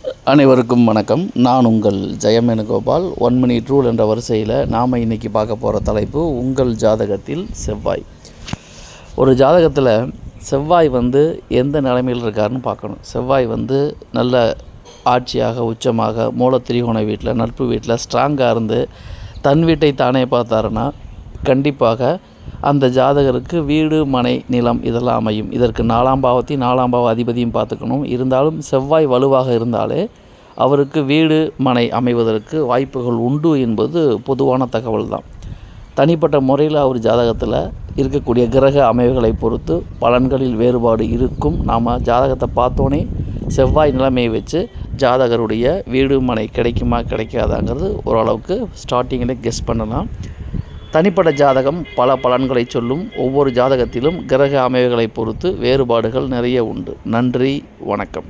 அனைவருக்கும் வணக்கம். நான் உங்கள் ஜெயமேனுகோபால். 1 மினிட் ரூல் என்ற வரிசையில் நாம் இன்றைக்கி பார்க்க போகிற தலைப்பு உங்கள் ஜாதகத்தில் செவ்வாய். ஒரு ஜாதகத்தில் செவ்வாய் எந்த நிலைமையில் இருக்காருன்னு பார்க்கணும். செவ்வாய் நல்ல ஆட்சியாக, உச்சமாக, மூல திரிகோண வீட்டில், நட்பு வீட்டில் ஸ்ட்ராங்காக இருந்து தன் வீட்டை தானே பார்த்தாருன்னா கண்டிப்பாக அந்த ஜாதகருக்கு வீடு, மனை, நிலம் இதெல்லாம் அமையும். இதற்கு 4ஆம் பாவத்தையும் 4ஆம் பாவ அதிபதியும் பார்த்துக்கணும். இருந்தாலும் செவ்வாய் வலுவாக இருந்தாலே அவருக்கு வீடு, மனை அமைவதற்கு வாய்ப்புகள் உண்டு என்பது பொதுவான தகவல் தான். தனிப்பட்ட முறையில் அவர் ஜாதகத்தில் இருக்கக்கூடிய கிரக அமைவுகளை பொறுத்து பலன்களில் வேறுபாடு இருக்கும். நாம் ஜாதகத்தை பார்த்தோன்னே செவ்வாய் நிலைமையை வச்சு ஜாதகருடைய வீடு, மனை கிடைக்குமா கிடைக்காதாங்கிறது ஓரளவுக்கு ஸ்டார்டிங்கில் கெஸ் பண்ணலாம். தனிப்பட்ட ஜாதகம் பல பலன்களை சொல்லும். ஒவ்வொரு ஜாதகத்திலும் கிரக அமைவுகளை பொறுத்து வேறுபாடுகள் நிறைய உண்டு. நன்றி, வணக்கம்.